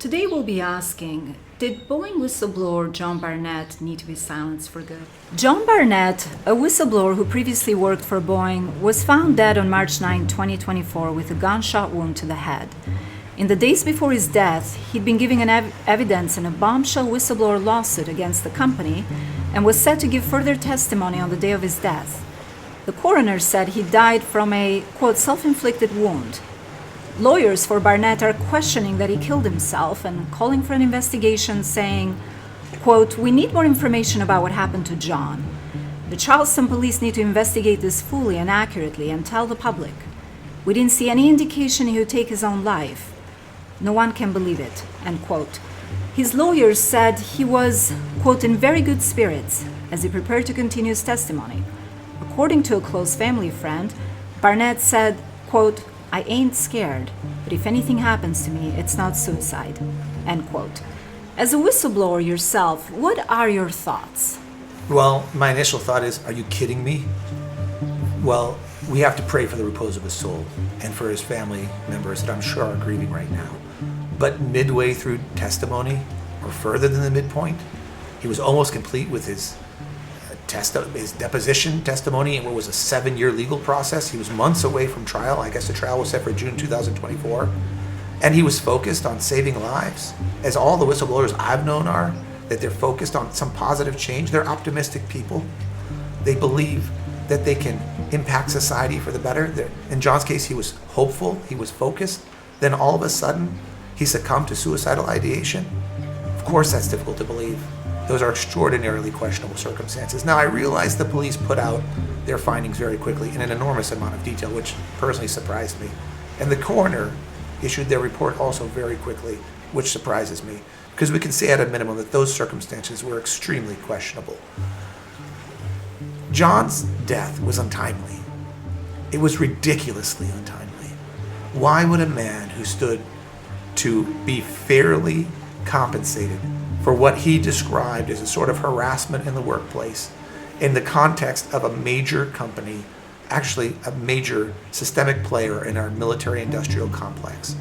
Today we'll be asking, did Boeing whistleblower John Barnett need to be silenced for good? John Barnett, a whistleblower who previously worked for Boeing, was found dead on March 9, 2024 with a gunshot wound to the head. In the days before his death, he'd been giving evidence in a bombshell whistleblower lawsuit against the company and was set to give further testimony on the day of his death. The coroner said he died from a, quote, self-inflicted wound. Lawyers for Barnett are questioning that he killed himself and calling for an investigation, saying, quote, "We need more information about what happened to John. The Charleston police need to investigate this fully and accurately and tell the public. We didn't see any indication he would take his own life. No one can believe it," end quote. His lawyers said he was, quote, "in very good spirits" as he prepared to continue his testimony. According to a close family friend, Barnett said, quote, "I ain't scared, but if anything happens to me, it's not suicide," end quote. As a whistleblower yourself, what are your thoughts? Well, my initial thought is, are you kidding me? Well, we have to pray for the repose of his soul and for his family members that I'm sure are grieving right now. But midway through testimony, or further than the midpoint, he was almost complete with his deposition testimony in what was a 7-year legal process. He was months away from trial. I guess the trial was set for June 2024. And he was focused on saving lives, as all the whistleblowers I've known are, that they're focused on some positive change. They're optimistic people. They believe that they can impact society for the better. In John's case, he was hopeful, he was focused. Then all of a sudden, he succumbed to suicidal ideation. Of course, that's difficult to believe. Those are extraordinarily questionable circumstances. Now, I realize the police put out their findings very quickly in an enormous amount of detail, which personally surprised me. And the coroner issued their report also very quickly, which surprises me, because we can say at a minimum that those circumstances were extremely questionable. John's death was untimely. It was ridiculously untimely. Why would a man who stood to be fairly compensated for what he described as a sort of harassment in the workplace in the context of a major company, actually a major systemic player in our military-industrial complex,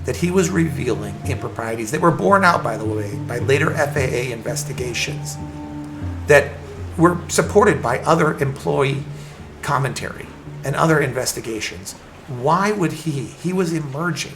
that he was revealing improprieties that were borne out, by the way, by later FAA investigations that were supported by other employee commentary and other investigations? Why would he was emerging.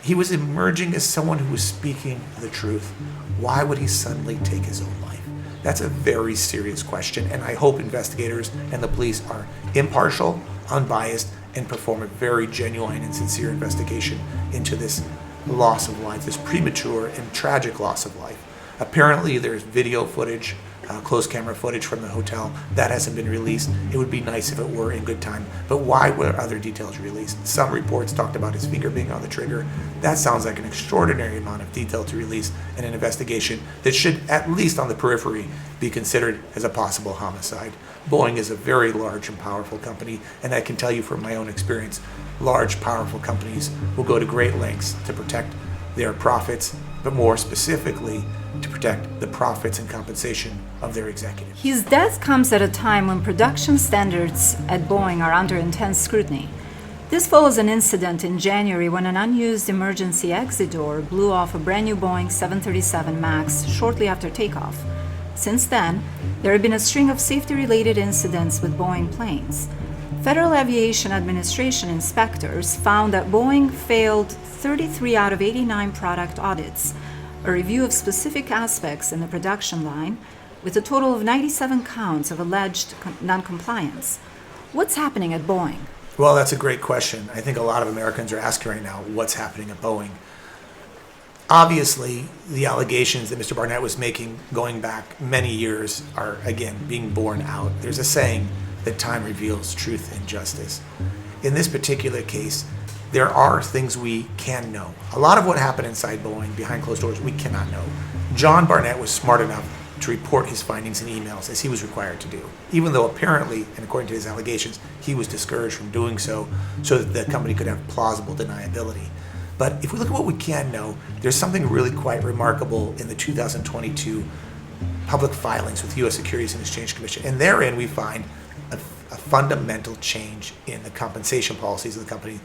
He was emerging as someone who was speaking the truth. Why would he suddenly take his own life? That's a very serious question, and I hope investigators and the police are impartial, unbiased, and perform a very genuine and sincere investigation into this loss of life, this premature and tragic loss of life. Apparently, there's video footage, closed camera footage from the hotel. That hasn't been released. It would be nice if it were in good time. But why were other details released? Some reports talked about his finger being on the trigger. That sounds like an extraordinary amount of detail to release in an investigation that should, at least on the periphery, be considered as a possible homicide. Boeing is a very large and powerful company, and I can tell you from my own experience, large, powerful companies will go to great lengths to protect their profits, but more specifically, to protect the profits and compensation of their executives. His death comes at a time when production standards at Boeing are under intense scrutiny. This follows an incident in January when an unused emergency exit door blew off a brand new Boeing 737 MAX shortly after takeoff. Since then, there have been a string of safety-related incidents with Boeing planes. Federal Aviation Administration inspectors found that Boeing failed 33 out of 89 product audits, a review of specific aspects in the production line, with a total of 97 counts of alleged noncompliance. What's happening at Boeing? Well, that's a great question. I think a lot of Americans are asking right now, what's happening at Boeing? Obviously, the allegations that Mr. Barnett was making going back many years are, again, being borne out. There's a saying that time reveals truth and justice. In this particular case, there are things we can know. A lot of what happened inside Boeing, behind closed doors, we cannot know. John Barnett was smart enough to report his findings in emails, as he was required to do, even though apparently, and according to his allegations, he was discouraged from doing so that the company could have plausible deniability. But if we look at what we can know, there's something really quite remarkable in the 2022 public filings with the U.S. Securities and Exchange Commission. And therein we find a fundamental change in the compensation policies of the company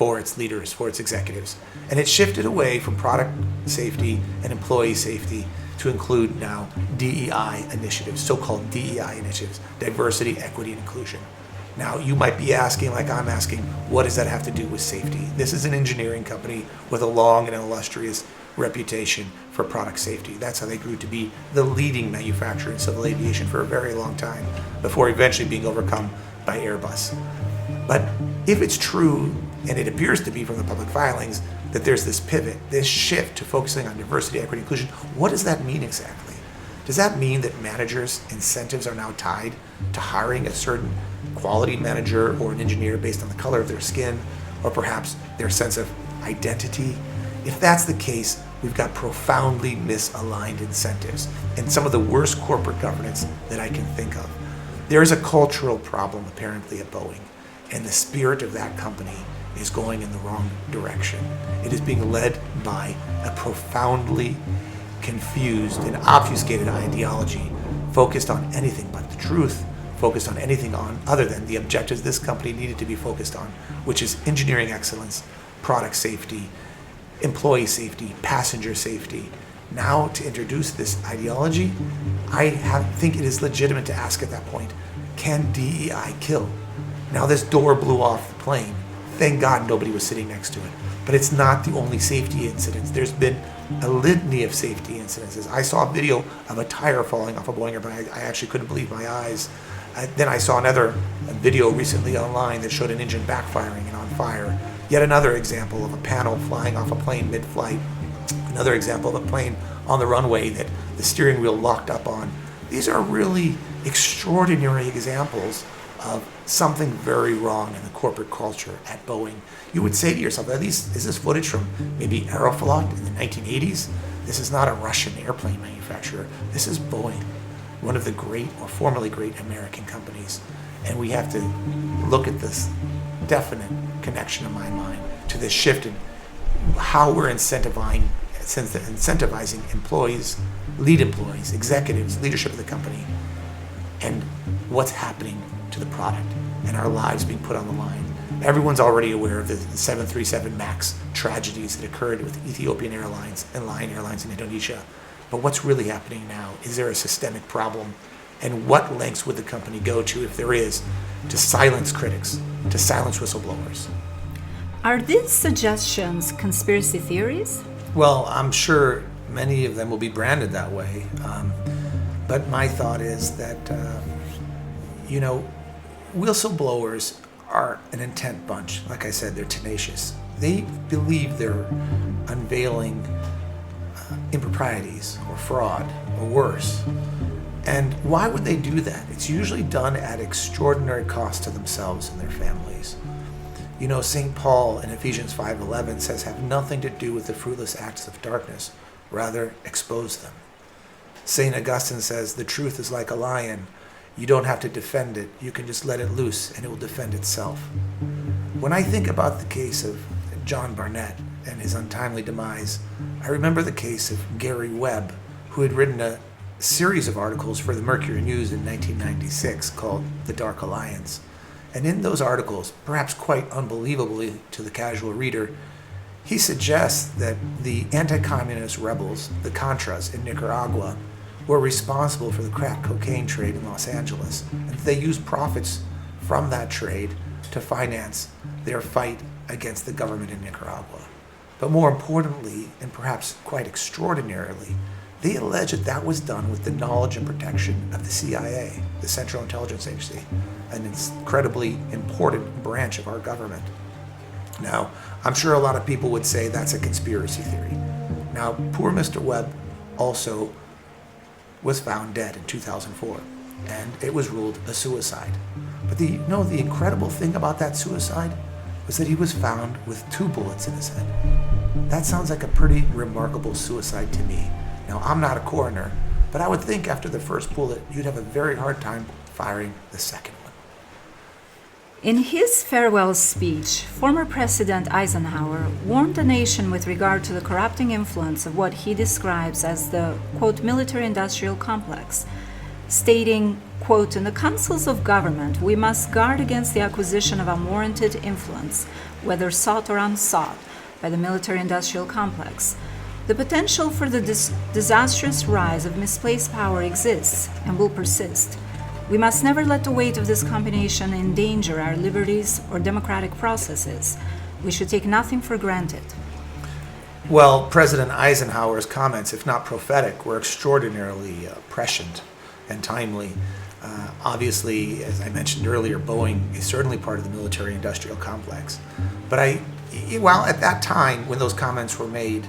for its leaders, for its executives. And it shifted away from product safety and employee safety to include now DEI initiatives, so-called DEI initiatives, diversity, equity, and inclusion. Now, you might be asking, like I'm asking, what does that have to do with safety? This is an engineering company with a long and illustrious reputation for product safety. That's how they grew to be the leading manufacturer in civil aviation for a very long time, before eventually being overcome by Airbus. But if it's true, and it appears to be from the public filings, that there's this pivot, this shift to focusing on diversity, equity, inclusion, what does that mean exactly? Does that mean that managers' incentives are now tied to hiring a certain quality manager or an engineer based on the color of their skin, or perhaps their sense of identity? If that's the case, we've got profoundly misaligned incentives and some of the worst corporate governance that I can think of. There is a cultural problem apparently at Boeing, and the spirit of that company is going in the wrong direction. It is being led by a profoundly confused and obfuscated ideology focused on anything but the truth, focused on anything other than the objectives this company needed to be focused on, which is engineering excellence, product safety, employee safety, passenger safety. Now, to introduce this ideology, I think it is legitimate to ask at that point, can DEI kill? Now, this door blew off the plane. Thank God nobody was sitting next to it. But it's not the only safety incidents. There's been a litany of safety incidences. I saw a video of a tire falling off a Boeing airplane. I actually couldn't believe my eyes. Then I saw another video recently online that showed an engine backfiring and on fire. Yet another example of a panel flying off a plane mid-flight. Another example of a plane on the runway that the steering wheel locked up on. These are really extraordinary examples of something very wrong in the corporate culture at Boeing. You would say to yourself, is this footage from maybe Aeroflot in the 1980s? This is not a Russian airplane manufacturer. This is Boeing, one of the great or formerly great American companies. And we have to look at this definite connection in my mind to this shift in how we're incentivizing employees, lead employees, executives, leadership of the company, and what's happening to the product and our lives being put on the line. Everyone's already aware of the 737 MAX tragedies that occurred with Ethiopian Airlines and Lion Airlines in Indonesia. But what's really happening now? Is there a systemic problem? And what lengths would the company go to, if there is, to silence critics, to silence whistleblowers? Are these suggestions conspiracy theories? Well, I'm sure many of them will be branded that way. But my thought is that, whistleblowers are an intent bunch. Like I said, they're tenacious. They believe they're unveiling improprieties or fraud or worse. And why would they do that? It's usually done at extraordinary cost to themselves and their families. St. Paul in Ephesians 5:11 says, have nothing to do with the fruitless acts of darkness, rather expose them. St. Augustine says, the truth is like a lion. You don't have to defend it. You can just let it loose and it will defend itself. When I think about the case of John Barnett and his untimely demise, I remember the case of Gary Webb, who had written a series of articles for the Mercury News in 1996 called The Dark Alliance. And in those articles, perhaps quite unbelievably to the casual reader, he suggests that the anti-communist rebels, the Contras in Nicaragua, were responsible for the crack cocaine trade in Los Angeles, and they used profits from that trade to finance their fight against the government in Nicaragua. But more importantly, and perhaps quite extraordinarily, they allege that that was done with the knowledge and protection of the CIA, the Central Intelligence Agency, an incredibly important branch of our government. Now, I'm sure a lot of people would say that's a conspiracy theory. Now, poor Mr. Webb also was found dead in 2004, and it was ruled a suicide. But the incredible thing about that suicide was that he was found with 2 bullets in his head. That sounds like a pretty remarkable suicide to me. Now, I'm not a coroner, but I would think after the first bullet, you'd have a very hard time firing the second one. In his farewell speech, former President Eisenhower warned the nation with regard to the corrupting influence of what he describes as the, quote, military-industrial complex, stating, quote, in the councils of government, we must guard against the acquisition of unwarranted influence, whether sought or unsought, by the military-industrial complex. The potential for the disastrous rise of misplaced power exists and will persist. We must never let the weight of this combination endanger our liberties or democratic processes. We should take nothing for granted. Well, President Eisenhower's comments, if not prophetic, were extraordinarily prescient and timely. Obviously, as I mentioned earlier, Boeing is certainly part of the military-industrial complex. But at that time, when those comments were made,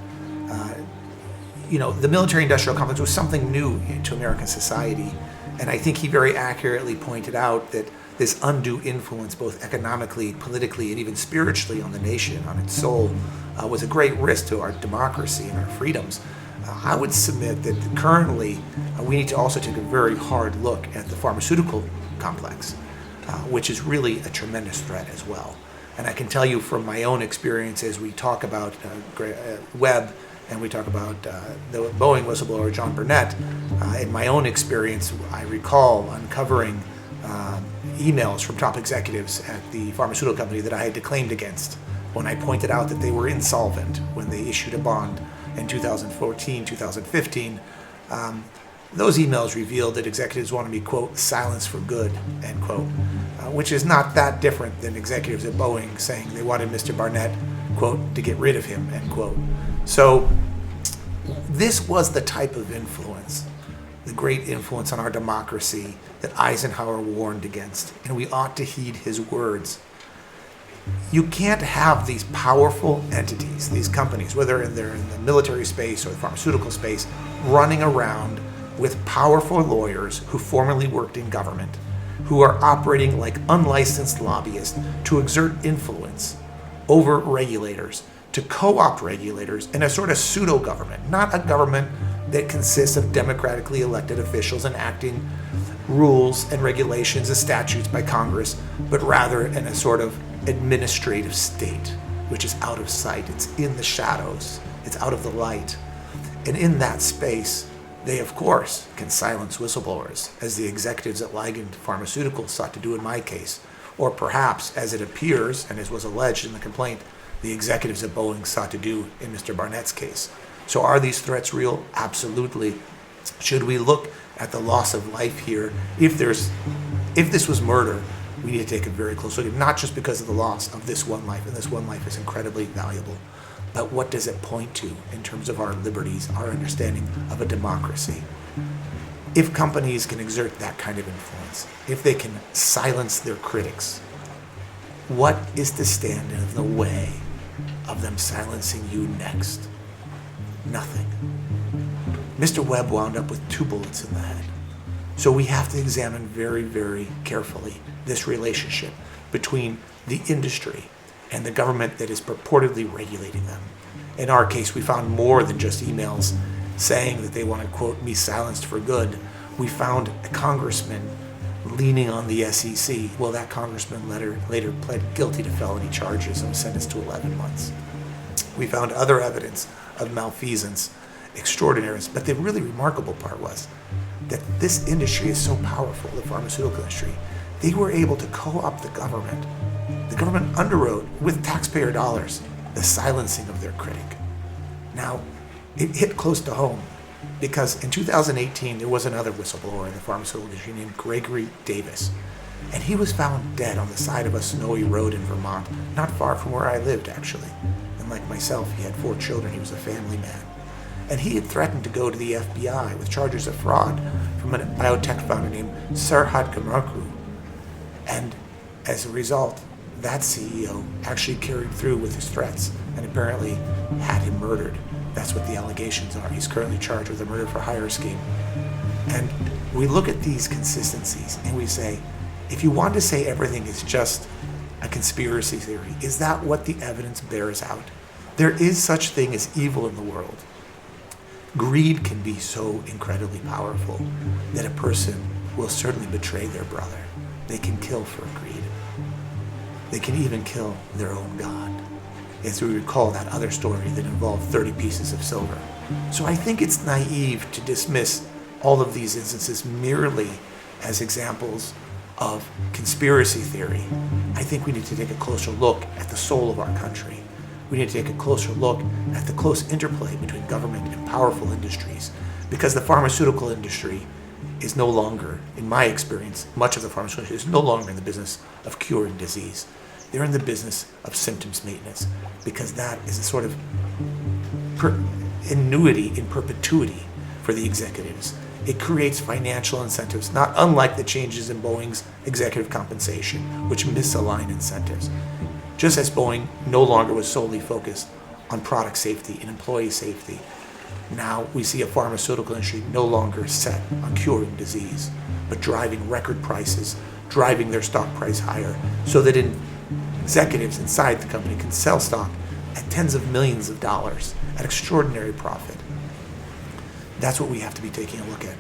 the military-industrial complex was something new to American society. And I think he very accurately pointed out that this undue influence, both economically, politically, and even spiritually on the nation, on its soul, was a great risk to our democracy and our freedoms. I would submit that currently we need to also take a very hard look at the pharmaceutical complex, which is really a tremendous threat as well. And I can tell you from my own experience as we talk about Webb and we talk about the Boeing whistleblower, John Barnett, in my own experience, I recall uncovering emails from top executives at the pharmaceutical company that I had declaimed against when I pointed out that they were insolvent when they issued a bond in 2014, 2015. Those emails revealed that executives wanted me, quote, silenced for good, end quote, which is not that different than executives at Boeing saying they wanted Mr. Barnett, quote, to get rid of him, end quote. So this was the type of influence, the great influence on our democracy that Eisenhower warned against, and we ought to heed his words. You can't have these powerful entities, these companies, whether they're in the military space or the pharmaceutical space, running around with powerful lawyers who formerly worked in government, who are operating like unlicensed lobbyists to exert influence over regulators, to co-opt regulators in a sort of pseudo-government, not a government that consists of democratically elected officials enacting rules and regulations and statutes by Congress, but rather in a sort of administrative state, which is out of sight. It's in the shadows. It's out of the light. And in that space, they, of course, can silence whistleblowers, as the executives at Ligand Pharmaceuticals sought to do in my case, or perhaps, as it appears, and as was alleged in the complaint, the executives at Boeing sought to do in Mr. Barnett's case. So are these threats real? Absolutely. Should we look at the loss of life here? If this was murder, we need to take a very close look, not just because of the loss of this one life, and this one life is incredibly valuable, but what does it point to in terms of our liberties, our understanding of a democracy? If companies can exert that kind of influence, if they can silence their critics, what is to stand in the way of them silencing you next? Nothing. Mr. Webb wound up with 2 bullets in the head. So we have to examine very, very carefully this relationship between the industry and the government that is purportedly regulating them. In our case, we found more than just emails saying that they wanted, quote, me silenced for good. We found a congressman leaning on the SEC. Well, that congressman later pled guilty to felony charges and was sentenced to 11 months. We found other evidence of malfeasance, extraordinary, but the really remarkable part was that this industry is so powerful, the pharmaceutical industry, they were able to co-opt the government. The government underwrote, with taxpayer dollars, the silencing of their critic. Now, it hit close to home, because in 2018, there was another whistleblower in the pharmaceutical industry named Gregory Davis, and he was found dead on the side of a snowy road in Vermont, not far from where I lived, actually. And like myself, he had 4 children. He was a family man. And he had threatened to go to the FBI with charges of fraud from a biotech founder named Serhat Kamarku. And as a result, that CEO actually carried through with his threats and apparently had him murdered. That's what the allegations are. He's currently charged with a murder for hire scheme. And we look at these consistencies and we say, if you want to say everything is just a conspiracy theory, is that what the evidence bears out? There is such thing as evil in the world. Greed can be so incredibly powerful that a person will certainly betray their brother. They can kill for greed. They can even kill their own God. As we recall that other story that involved 30 pieces of silver. So I think it's naive to dismiss all of these instances merely as examples of conspiracy theory, I think we need to take a closer look at the soul of our country. We need to take a closer look at the close interplay between government and powerful industries, because the pharmaceutical industry is no longer, in my experience, much of the pharmaceutical industry is no longer in the business of curing disease. They're in the business of symptoms maintenance, because that is a sort of annuity in perpetuity for the executives. It creates financial incentives, not unlike the changes in Boeing's executive compensation, which misalign incentives. Just as Boeing no longer was solely focused on product safety and employee safety, now we see a pharmaceutical industry no longer set on curing disease, but driving record prices, driving their stock price higher, so that executives inside the company can sell stock at tens of millions of dollars at extraordinary profit. That's what we have to be taking a look at.